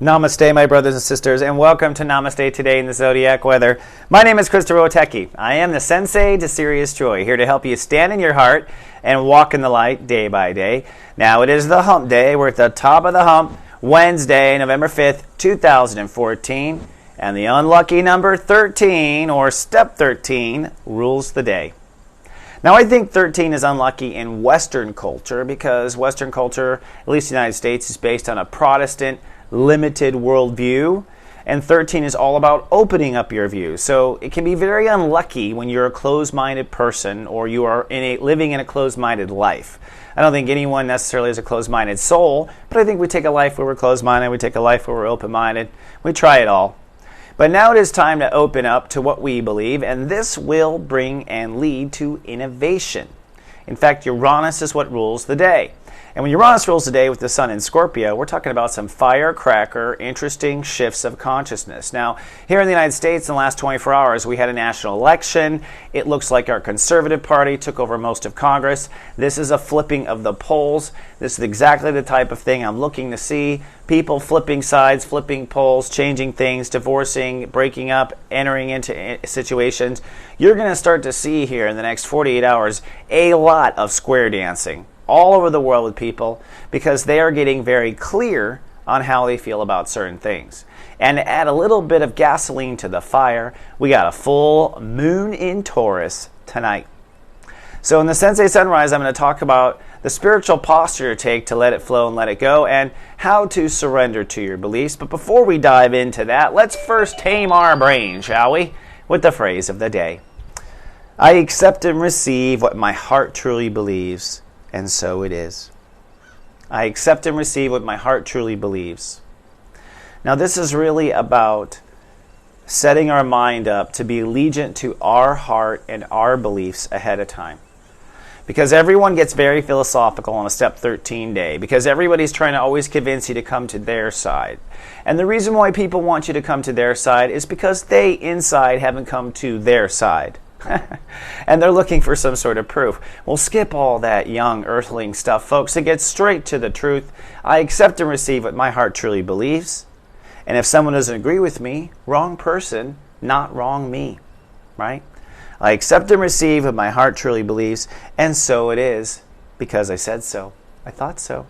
Namaste, my brothers and sisters, and welcome to Namaste Today in the Zodiac Weather. My name is Witecki. I am the Sensei to Sirius Joy, here to help you stand in your heart and walk in the light day by day. Now, it is the hump day. We're at the top of the hump, Wednesday, November 5th, 2014, and the unlucky number 13, or step 13, rules the day. Now, I think 13 is unlucky in Western culture because Western culture, at least the United States, is based on a Protestant limited worldview, and 13 is all about opening up your view. So it can be very unlucky when you're a closed-minded person or you are living in a closed-minded life. I don't think anyone necessarily is a closed-minded soul, but I think we take a life where we're closed-minded, we take a life where we're open-minded, we try it all. But now it is time to open up to what we believe, and this will bring and lead to innovation. In fact, Uranus is what rules the day. And when Uranus rules the day with the sun in Scorpio, we're talking about some firecracker, interesting shifts of consciousness. Now, here in the United States, in the last 24 hours, we had a national election. It looks like our conservative party took over most of Congress. This is a flipping of the polls. This is exactly the type of thing I'm looking to see. People flipping sides, flipping polls, changing things, divorcing, breaking up, entering into situations. You're going to start to see here in the next 48 hours a lot of square dancing all over the world with people because they are getting very clear on how they feel about certain things. And to add a little bit of gasoline to the fire, we got a full moon in Taurus tonight. So in the Sensei Sunrise, I'm going to talk about the spiritual posture to take to let it flow and let it go, and how to surrender to your beliefs. But before we dive into that, let's first tame our brain, shall we? With the phrase of the day. I accept and receive what my heart truly believes, and so it is. I accept and receive what my heart truly believes. Now, this is really about setting our mind up to be allegiant to our heart and our beliefs ahead of time. Because everyone gets very philosophical on a step 13 day, because everybody's trying to always convince you to come to their side. And the reason why people want you to come to their side is because they inside haven't come to their side. And they're looking for some sort of proof. We'll skip all that young earthling stuff, folks, and get straight to the truth. I accept and receive what my heart truly believes. And if someone doesn't agree with me, wrong person, not wrong me. Right? I accept and receive what my heart truly believes, and so it is, because I said so. I thought so.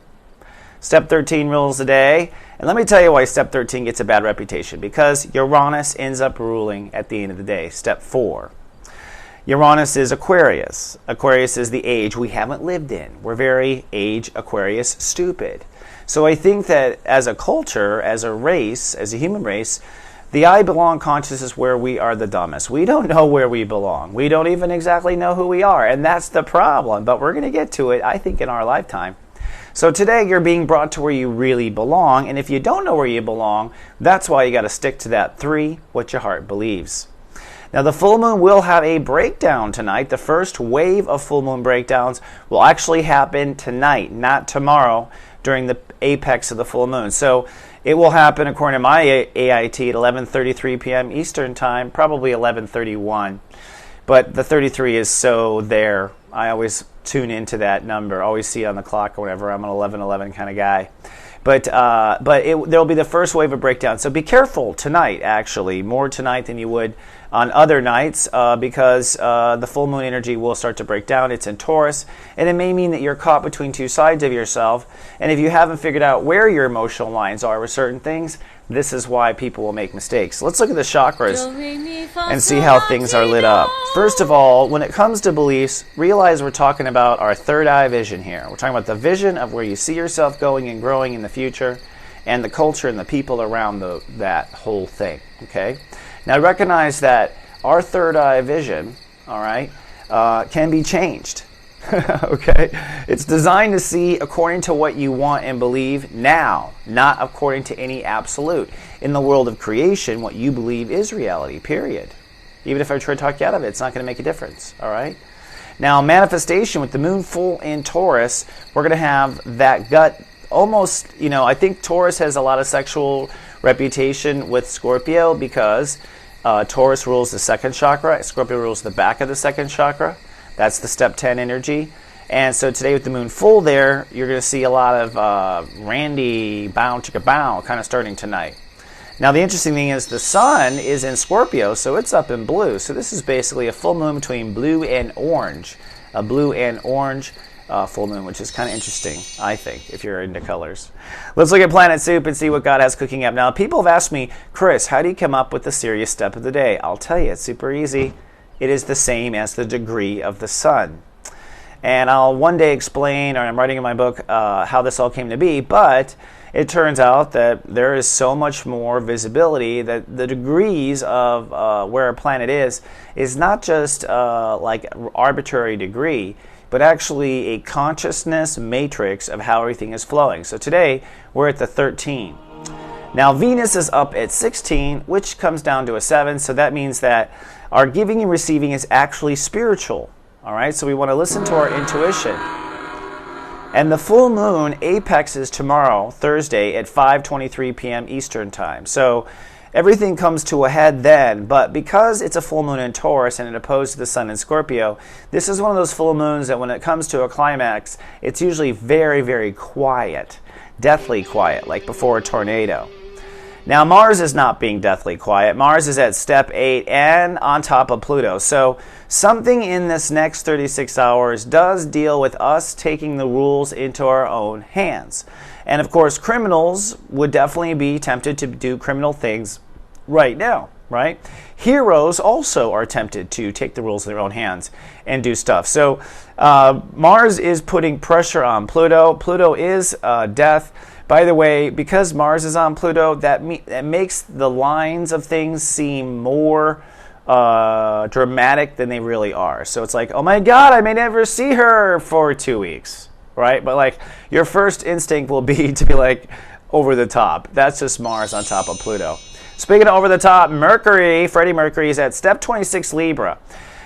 Step 13 rules the day. And let me tell you why step 13 gets a bad reputation. Because Uranus ends up ruling at the end of the day. Step 4. Uranus is Aquarius. Aquarius is the age we haven't lived in. We're very age Aquarius stupid. So I think that as a culture, as a race, as a human race, the I belong conscious is where we are the dumbest. We don't know where we belong. We don't even exactly know who we are. And that's the problem. But we're going to get to it, I think, in our lifetime. So today you're being brought to where you really belong. And if you don't know where you belong, that's why you got to stick to that 3, what your heart believes. Now, the full moon will have a breakdown tonight. The first wave of full moon breakdowns will actually happen tonight, not tomorrow, during the apex of the full moon. So it will happen, according to my AIT, at 11:33 p.m. Eastern Time, probably 11:31. But the 33 is so there. I always tune into that number, always see it on the clock or whatever. I'm an 11:11 kind of guy. But there'll be the first wave of breakdown. So be careful tonight, actually, more tonight than you would on other nights because the full moon energy will start to break down. It's in Taurus, and it may mean that you're caught between two sides of yourself. And if you haven't figured out where your emotional lines are with certain things, this is why people will make mistakes. Let's look at the chakras and see how things are lit up. First of all, when it comes to beliefs, realize we're talking about our third eye vision here. We're talking about the vision of where you see yourself going and growing in the future, and the culture and the people around that whole thing. Okay? Now recognize that our third eye vision, all right, can be changed. Okay? It's designed to see according to what you want and believe now, not according to any absolute. In the world of creation, what you believe is reality, period. Even if I try to talk you out of it, it's not going to make a difference. All right? Now, manifestation with the moon full in Taurus, we're going to have that gut almost, I think Taurus has a lot of sexual reputation with Scorpio because Taurus rules the second chakra. Scorpio rules the back of the second chakra. That's the step 10 energy. And so today with the moon full there, you're going to see a lot of Randy bow chicka bow kind of starting tonight. Now the interesting thing is the sun is in Scorpio, so it's up in blue. So this is basically a full moon between blue and orange. A blue and orange full moon, which is kind of interesting, I think, if you're into colors. Let's look at Planet Soup and see what God has cooking up. Now, people have asked me, Chris, how do you come up with the Sirius step of the day? I'll tell you, it's super easy. It is the same as the degree of the sun. And I'll one day explain, or I'm writing in my book, how this all came to be, but it turns out that there is so much more visibility that the degrees of where a planet is not just like an arbitrary degree, but actually a consciousness matrix of how everything is flowing. So today, we're at the 13. Now, Venus is up at 16, which comes down to a 7, so that means that our giving and receiving is actually spiritual. All right, so we want to listen to our intuition. And the full moon apex is tomorrow, Thursday, at 5:23 p.m. Eastern Time. So everything comes to a head then, but because it's a full moon in Taurus and it opposed to the sun in Scorpio, this is one of those full moons that when it comes to a climax, it's usually very, very quiet, deathly quiet, like before a tornado. Now, Mars is not being deathly quiet. Mars is at step 8 and on top of Pluto. So something in this next 36 hours does deal with us taking the rules into our own hands. And of course, criminals would definitely be tempted to do criminal things right now, right? Heroes also are tempted to take the rules in their own hands and do stuff. So Mars is putting pressure on Pluto. Pluto is death. By the way, because Mars is on Pluto, that makes the lines of things seem more dramatic than they really are. So it's like, oh my God, I may never see her for 2 weeks, right? But like your first instinct will be to be like over the top. That's just Mars on top of Pluto. Speaking of over the top, Mercury, Freddie Mercury is at step 26 Libra.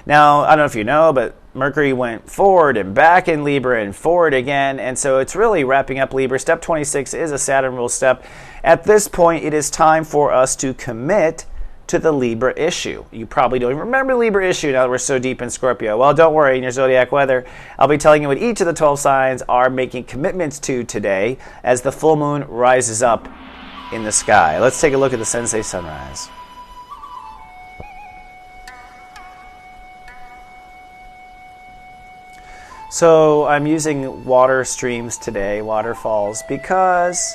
Now, I don't know if you know, but Mercury went forward and back in Libra and forward again, and so it's really wrapping up Libra. Step 26 is a Saturn rule step. At this point, it is time for us to commit to the Libra issue. You probably don't even remember Libra issue now that we're so deep in Scorpio. Well, don't worry, in your zodiac weather, I'll be telling you what each of the 12 signs are making commitments to today as the full moon rises up in the sky. Let's take a look at the Sensei sunrise. So I'm using water streams today, waterfalls, because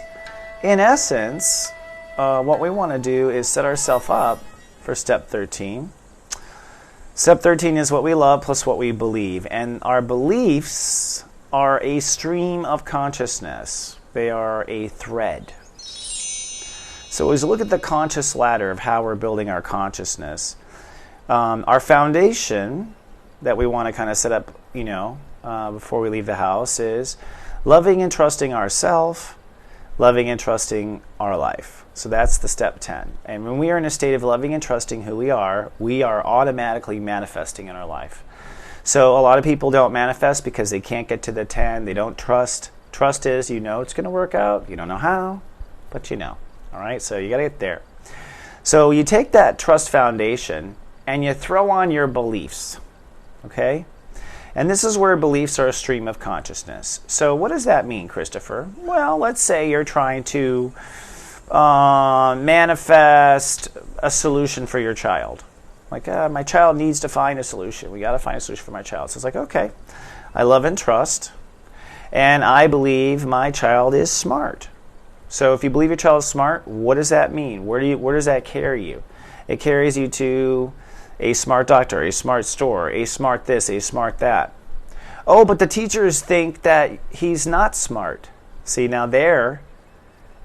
in essence, what we want to do is set ourselves up for step 13. Step 13 is what we love plus what we believe. And our beliefs are a stream of consciousness. They are a thread. So as we look at the conscious ladder of how we're building our consciousness, our foundation that we want to kind of set up, before we leave the house is loving and trusting ourselves, loving and trusting our life. So that's the step 10. And when we are in a state of loving and trusting who we are automatically manifesting in our life. So a lot of people don't manifest because they can't get to the 10. They don't trust. Trust is, it's going to work out. You don't know how, but you know. All right, so you got to get there. So you take that trust foundation and you throw on your beliefs, okay? And this is where beliefs are a stream of consciousness. So what does that mean, Christopher? Well, let's say you're trying to manifest a solution for your child. Like, my child needs to find a solution. We got to find a solution for my child. So it's like, okay, I love and trust, and I believe my child is smart. So if you believe your child is smart, what does that mean? Where does that carry you? It carries you to a smart doctor, a smart store, a smart this, a smart that. Oh, but the teachers think that he's not smart. See, now there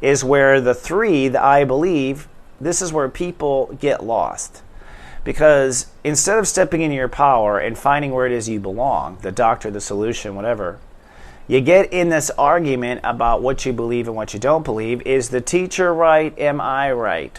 is where the I believe, this is where people get lost. Because instead of stepping into your power and finding where it is you belong, the doctor, the solution, whatever, you get in this argument about what you believe and what you don't believe. Is the teacher right? Am I right?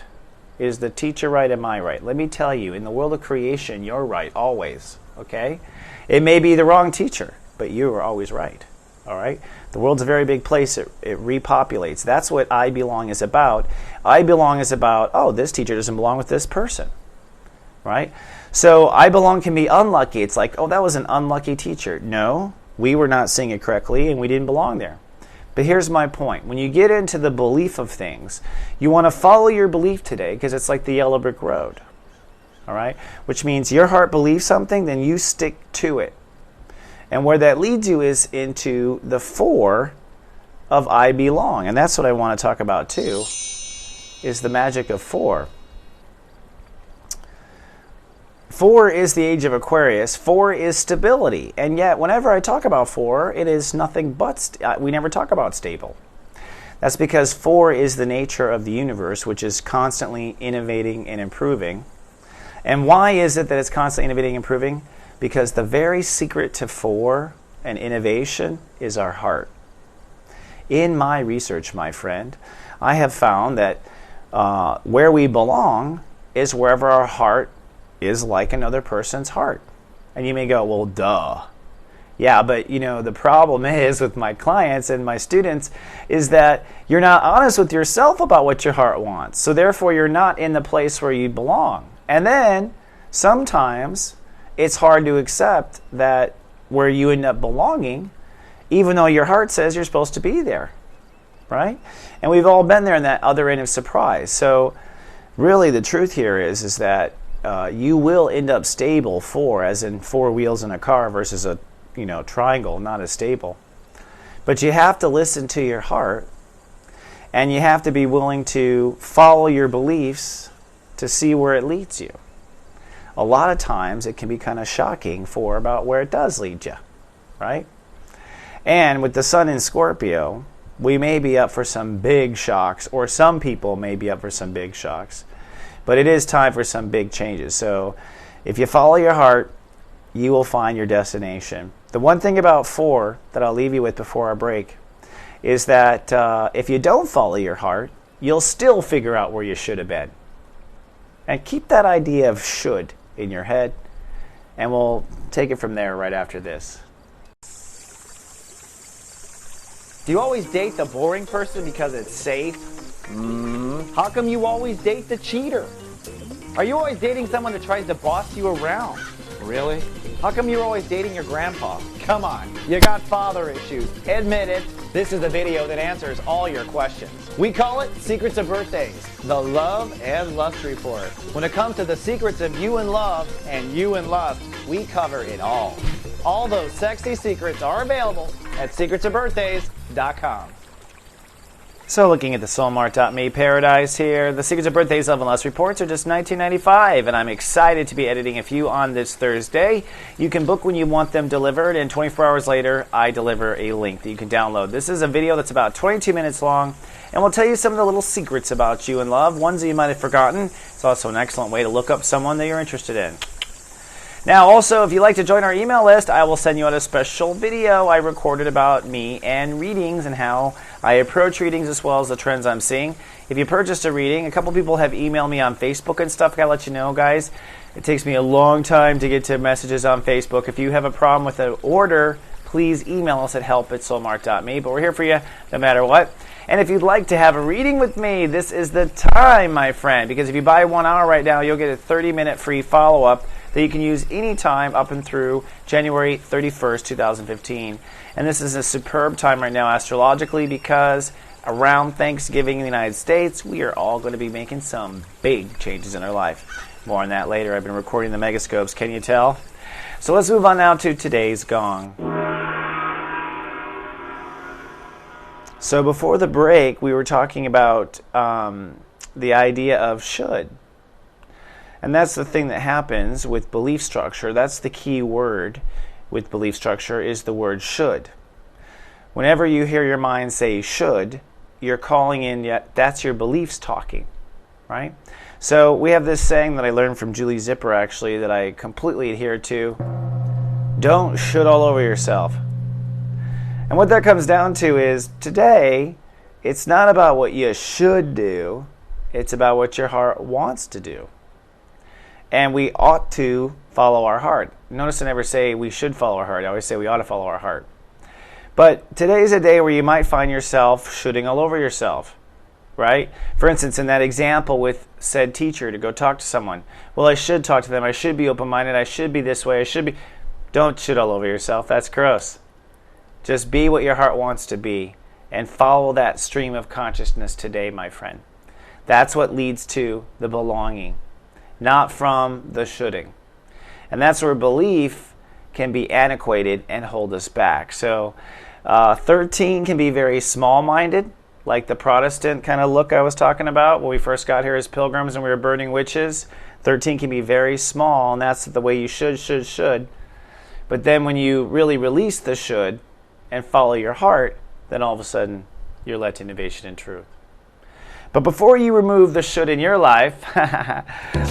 Is the teacher right? Am I right? Let me tell you, in the world of creation, you're right, always, okay? It may be the wrong teacher, but you are always right, all right? The world's a very big place. It repopulates. That's what I belong is about. I belong is about, oh, this teacher doesn't belong with this person, right? So I belong can be unlucky. It's like, oh, that was an unlucky teacher. No, we were not seeing it correctly and we didn't belong there. But here's my point. When you get into the belief of things, you want to follow your belief today because it's like the yellow brick road. All right? Which means your heart believes something, then you stick to it. And where that leads you is into the 4 of I belong. And that's what I want to talk about too, is the magic of 4. 4 is the age of Aquarius. 4 is stability. And yet, whenever I talk about 4, it is nothing but, we never talk about stable. That's because 4 is the nature of the universe, which is constantly innovating and improving. And why is it that it's constantly innovating and improving? Because the very secret to 4 and innovation is our heart. In my research, my friend, I have found that where we belong is wherever our heart is like another person's heart. And you may go, well, duh. Yeah, but the problem is with my clients and my students is that you're not honest with yourself about what your heart wants. So therefore, you're not in the place where you belong. And then sometimes it's hard to accept that where you end up belonging, even though your heart says you're supposed to be there, right? And we've all been there in that other end of surprise. So really the truth here is that you will end up stable 4, as in 4 wheels in a car versus a triangle, not as stable. But you have to listen to your heart, and you have to be willing to follow your beliefs to see where it leads you. A lot of times it can be kind of shocking about where it does lead you, right? And with the sun in Scorpio, we may be up for some big shocks, or some people may be up for some big shocks. But it is time for some big changes. So if you follow your heart, you will find your destination. The one thing about 4 that I'll leave you with before our break is that if you don't follow your heart, you'll still figure out where you should have been. And keep that idea of should in your head, and we'll take it from there right after this. Do you always date the boring person because it's safe? How come you always date the cheater? Are you always dating someone that tries to boss you around? Really? How come you're always dating your grandpa? Come on, you got father issues. Admit it. This is the video that answers all your questions. We call it Secrets of Birthdays, the Love and Lust Report. When it comes to the secrets of you and love and you and lust, we cover it all. All those sexy secrets are available at secretsofbirthdays.com. So looking at the soulmart.me paradise here, the Secrets of Birthdays Love and Lust reports are just $19.95, and I'm excited to be editing a few on this Thursday. You can book when you want them delivered, and 24 hours later, I deliver a link that you can download. This is a video that's about 22 minutes long, and we'll tell you some of the little secrets about you and love, ones that you might have forgotten. It's also an excellent way to look up someone that you're interested in. Now, also, if you'd like to join our email list, I will send you out a special video I recorded about me and readings and how I approach readings as well as the trends I'm seeing. If you purchased a reading, a couple people have emailed me on Facebook and stuff. I gotta let you know, guys, it takes me a long time to get to messages on Facebook. If you have a problem with an order, please email us at help@soulmart.me. But we're here for you no matter what. And if you'd like to have a reading with me, this is the time, my friend, because if you buy 1 hour right now, you'll get a 30-minute free follow-up that you can use anytime up and through January 31st, 2015. And this is a superb time right now astrologically because around Thanksgiving in the United States, we are all going to be making some big changes in our life. More on that later. I've been recording the megascopes, can you tell? So let's move on now to today's gong. So before the break, we were talking about the idea of should. And that's the thing that happens with belief structure. That's the key word with belief structure is the word should. Whenever you hear your mind say should, you're calling in, yet that's your beliefs talking, right? So we have this saying that I learned from Julie Zipper, actually, that I completely adhere to. Don't should all over yourself. And what that comes down to is today, it's not about what you should do. It's about what your heart wants to do. And we ought to follow our heart. Notice I never say we should follow our heart. I always say we ought to follow our heart. But today's a day where you might find yourself shooting all over yourself, right? For instance, in that example with said teacher to go talk to someone. Well, I should talk to them. I should be open-minded. I should be this way. I should be... Don't shoot all over yourself. That's gross. Just be what your heart wants to be and follow that stream of consciousness today, my friend. That's what leads to the belonging, not from the shoulding. And that's where belief can be antiquated and hold us back. So 13 can be very small-minded, like the Protestant kind of look I was talking about when we first got here as pilgrims and we were burning witches. 13 can be very small, and that's the way you should. But then when you really release the should and follow your heart, then all of a sudden you're led to innovation and truth. But before you remove the should in your life,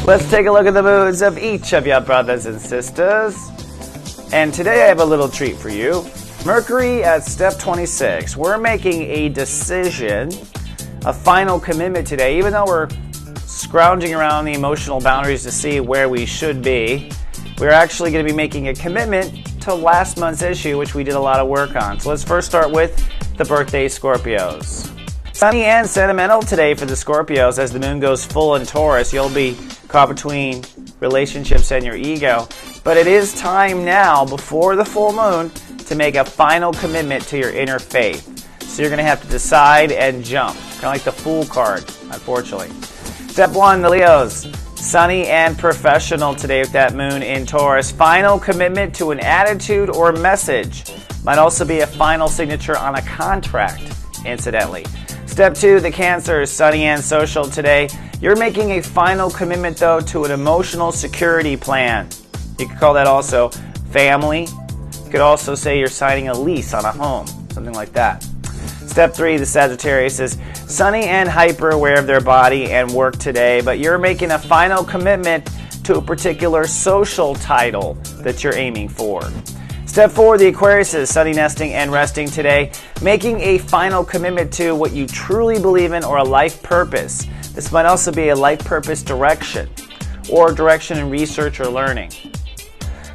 let's take a look at the moods of each of your brothers and sisters. And today I have a little treat for you. Mercury at step 26. We're making a decision, a final commitment today. Even though we're scrounging around the emotional boundaries to see where we should be, we're actually going to be making a commitment to last month's issue, which we did a lot of work on. So let's first start with the birthday Scorpios. Sunny and sentimental today for the Scorpios. As the moon goes full in Taurus, you'll be caught between relationships and your ego. But it is time now, before the full moon, to make a final commitment to your inner faith. So you're going to have to decide and jump. Kind of like the Fool card, unfortunately. Step 1, the Leos. Sunny and professional today with that moon in Taurus. Final commitment to an attitude or message. Might also be a final signature on a contract, incidentally. Step 2, the Cancers, sunny and social today. You're making a final commitment, though, to an emotional security plan. You could call that also family. You could also say you're signing a lease on a home, something like that. Step 3, the Sagittarius is sunny and hyper aware of their body and work today, but you're making a final commitment to a particular social title that you're aiming for. Step 4, the Aquarius is sunny, nesting, and resting today, making a final commitment to what you truly believe in or a life purpose. This might also be a life purpose direction or direction in research or learning.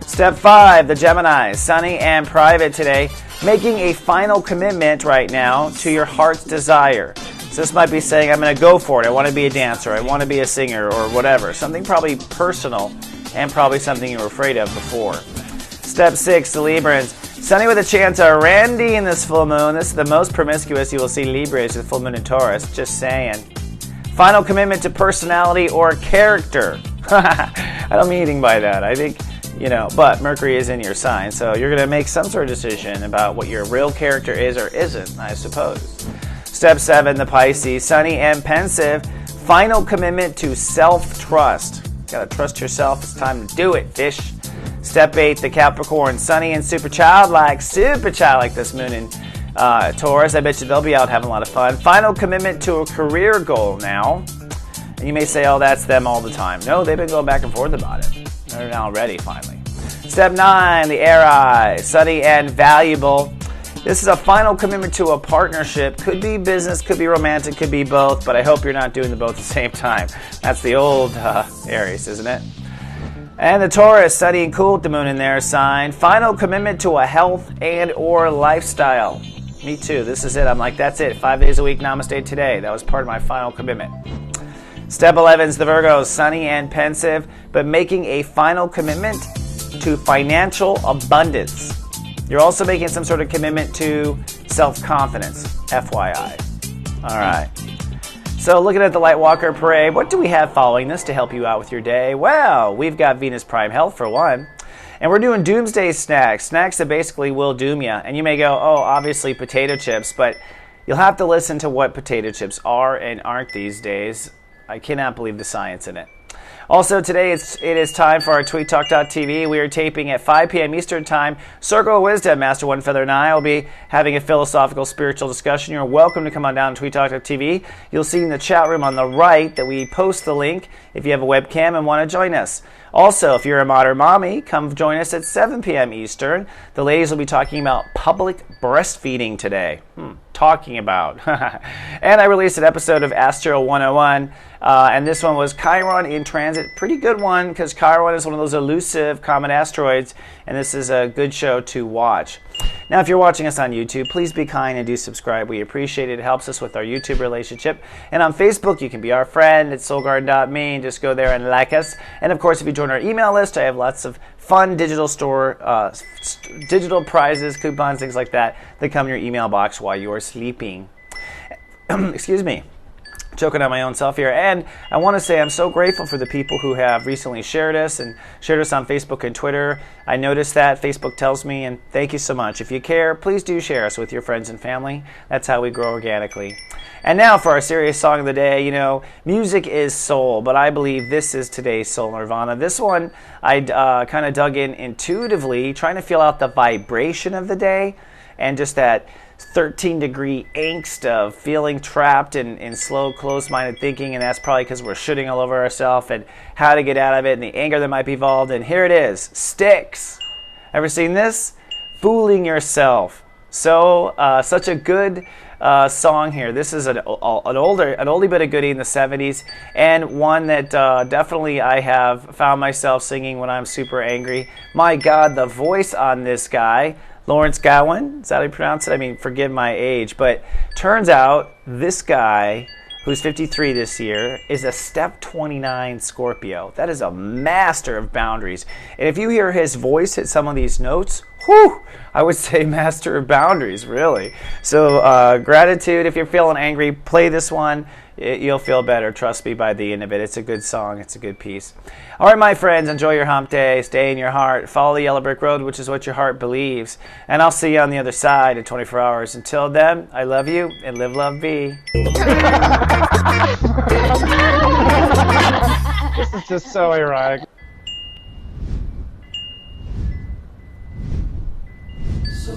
Step 5, the Gemini, sunny and private today, making a final commitment right now to your heart's desire. So this might be saying, I'm going to go for it. I want to be a dancer. I want to be a singer or whatever. Something probably personal and probably something you were afraid of before. Step 6, the Librans. Sunny with a chance of Randy in this full moon. This is the most promiscuous you will see Libras with full moon in Taurus. Just saying. Final commitment to personality or character. I don't mean anything by that. I think, but Mercury is in your sign. So you're going to make some sort of decision about what your real character is or isn't, I suppose. Step 7, the Pisces. Sunny and pensive. Final commitment to self-trust. Got to trust yourself. It's time to do it, fish. Step 8, the Capricorn, sunny and super childlike this moon in Taurus. I bet you they'll be out having a lot of fun. Final commitment to a career goal now. And you may say, oh, that's them all the time. No, they've been going back and forth about it. They're now ready, finally. Step 9, the Aries, sunny and valuable. This is a final commitment to a partnership. Could be business, could be romantic, could be both, but I hope you're not doing them both at the same time. That's the old Aries, isn't it? And the Taurus, sunny and cool with the moon in their sign. Final commitment to a health and or lifestyle. Me too. This is it. I'm like, that's it. 5 days a week, Namaste today. That was part of my final commitment. Step 11 is the Virgos, sunny and pensive, but making a final commitment to financial abundance. You're also making some sort of commitment to self-confidence, FYI. All right. So looking at the Lightwalker Parade, what do we have following this to help you out with your day? Well, we've got Venus Prime Health for one. And we're doing doomsday snacks. Snacks that basically will doom you. And you may go, oh, obviously potato chips. But you'll have to listen to what potato chips are and aren't these days. I cannot believe the science in it. Also, today it is time for our TweetTalk.tv. We are taping at 5 p.m. Eastern Time. Circle of Wisdom, Master One Feather and I will be having a philosophical, spiritual discussion. You're welcome to come on down to TweetTalk.tv. You'll see in the chat room on the right that we post the link if you have a webcam and want to join us. Also, if you're a modern mommy, come join us at 7 p.m. Eastern. The ladies will be talking about public breastfeeding today. Talking about. And I released an episode of Astro 101, and this one was Chiron in transit. Pretty good one, because Chiron is one of those elusive comet asteroids, and this is a good show to watch. Now, if you're watching us on YouTube, please be kind and do subscribe. We appreciate it. It helps us with our YouTube relationship. And on Facebook, you can be our friend at soulgarden.me and just go there and like us. And of course, if you join our email list, I have lots of fun digital digital prizes, coupons, things like that come in your email box while you're sleeping. Excuse me. Choking on my own self here. And I want to say I'm so grateful for the people who have recently shared us on Facebook and Twitter. I noticed that Facebook tells me, and thank you so much. If you care, please do share us with your friends and family. That's how we grow organically. And now for our serious song of the day. You know, music is soul, but I believe this is today's soul nirvana. This one I kind of dug in intuitively, trying to feel out the vibration of the day and just that 13-degree angst of feeling trapped in slow, closed-minded thinking, and that's probably because we're shooting all over ourselves, and how to get out of it and the anger that might be involved. And here it is, Styx. Ever seen this? Fooling yourself. So such a good song here. This is an oldie but a goodie in the 70s, and one that definitely I have found myself singing when I'm super angry. My God, the voice on this guy, Lawrence Gowan, is that how you pronounce it? I mean, forgive my age, but turns out this guy, who's 53 this year, is a step 29 Scorpio. That is a master of boundaries. And if you hear his voice hit some of these notes, whew, I would say master of boundaries, really. So gratitude. If you're feeling angry, play this one. You'll feel better, trust me, by the end of it. It's a good song. It's a good piece. All right, my friends, enjoy your hump day. Stay in your heart. Follow the yellow brick road, which is what your heart believes. And I'll see you on the other side in 24 hours. Until then, I love you, and live, love, be. This is just so ironic. So